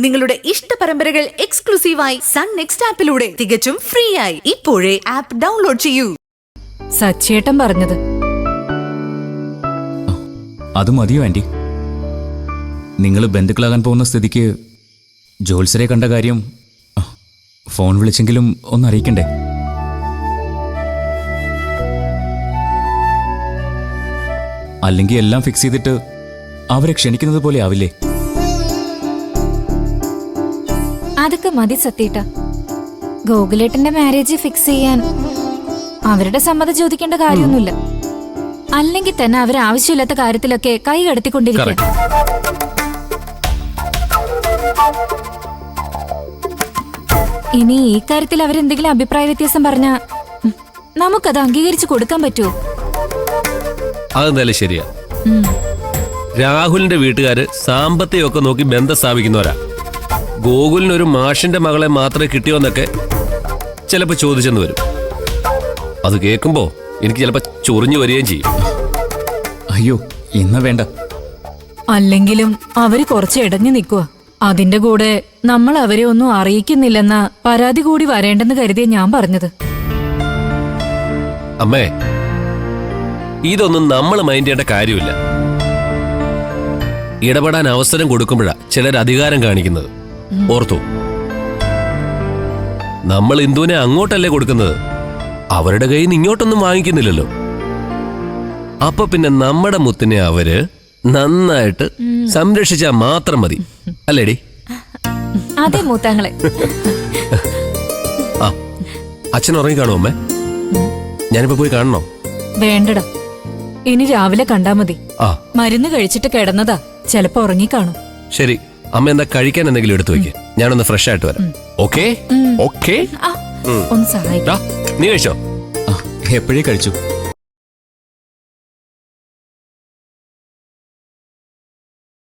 നിങ്ങളുടെ ഇഷ്ട പരമ്പരകൾ എക്സ്ക്ലൂസീവായി സൺ നെക്സ്റ്റ് ആപ്പിലൂടെ തികച്ചും ഫ്രീ ആയി ഇപ്പോഴേ ആപ്പ് ഡൗൺലോഡ് ചെയ്യൂ. സച്ചേട്ടൻ പറഞ്ഞത് അത് മതിയോ ആന്റി? നിങ്ങൾ ബന്ധുക്കളാകാൻ പോകുന്ന സ്ഥിതിക്ക് ജോത്സരെ കണ്ട കാര്യം ഫോൺ വിളിച്ചെങ്കിലും ഒന്ന് അറിയിക്കണ്ടേ? അല്ലെങ്കിൽ എല്ലാം ഫിക്സ് ചെയ്തിട്ട് അവരെ ക്ഷണിക്കുന്നത് പോലെ ആവില്ലേ? അതൊക്കെ മതി സത്യേട്ട. ഗോകുലേട്ടന്റെ മാരേജ് ഫിക്സ് ചെയ്യാൻ അവരുടെ സമ്മതം ചോദിക്കേണ്ട കാര്യമൊന്നുമില്ല. അല്ലെങ്കിൽ തന്നെ അവർ ആവശ്യമില്ലാത്ത കാര്യത്തിലൊക്കെ കൈ കടത്തിക്കൊണ്ടിരിക്കുക. ഇനി ഈ കാര്യത്തിൽ അവരെന്തെങ്കിലും അഭിപ്രായ വ്യത്യാസം പറഞ്ഞാ നമുക്കത് അംഗീകരിച്ചു കൊടുക്കാൻ പറ്റുമോ? അതെന്തായാലും ശരിയാ. രാഹുലിന്റെ വീട്ടുകാര് സാമ്പത്തികമൊക്കെ നോക്കി ബന്ധം സ്ഥാപിക്കുന്നവരാ. ഗോകുലിനൊരു മാഷിന്റെ മകളെ മാത്രമേ കിട്ടിയോന്നൊക്കെ ചിലപ്പോ ചോദിച്ചെന്ന് വരും. അത് കേൾക്കുമ്പോ എനിക്ക് ചിലപ്പോ ചൊറിഞ്ഞു വരികയും ചെയ്യും. അയ്യോ, ഇന്ന് വേണ്ട. അല്ലെങ്കിലും അവര് കുറച്ച് ഇടഞ്ഞു നിൽക്കുക. അതിന്റെ കൂടെ നമ്മൾ അവരെ ഒന്നും അറിയിക്കുന്നില്ലെന്ന പരാതി കൂടി വരേണ്ടെന്ന് കരുതിയ ഞാൻ പറഞ്ഞത്. അമ്മേ, ഇതൊന്നും നമ്മൾ മൈൻഡ് ചെയ്യേണ്ട കാര്യമില്ല. ഇടപെടാൻ അവസരം കൊടുക്കുമ്പോഴാ ചിലർ അധികാരം കാണിക്കുന്നത്. ഓർത്തു, നമ്മൾ ഇന്ദുവിനെ അങ്ങോട്ടല്ലേ കൊടുക്കുന്നത്, അവരുടെ കയ്യിൽ നിന്ന് ഇങ്ങോട്ടൊന്നും വാങ്ങിക്കുന്നില്ലല്ലോ. അപ്പൊ പിന്നെ നമ്മുടെ മുത്തിനെ അവര് നന്നായിട്ട് സംരക്ഷിച്ചാ മാത്രം മതി, അല്ലേടി? അതെ മൂത്താങ്ങളെ. ആ, അച്ഛൻ ഉറങ്ങി കാണുമോ അമ്മേ? ഞാനിപ്പോ പോയി കാണണോ? വേണ്ടടാ, ഇനി രാവിലെ കണ്ടാ മതി. ആ, മരുന്ന് കഴിച്ചിട്ട് കിടന്നതാ, ചിലപ്പോ ഉറങ്ങിക്കാണും. ശരി. അമ്മ എന്താ കഴിക്കാൻ എന്തെങ്കിലും എടുത്തു വെക്ക്, ഞാനൊന്ന് ഫ്രഷ് ആയിട്ട് വരാം. Okay okay. ഒന്ന് സഹായിക്കാം. നീ കഴിച്ചോ? എപ്പോഴേ കഴിച്ചു.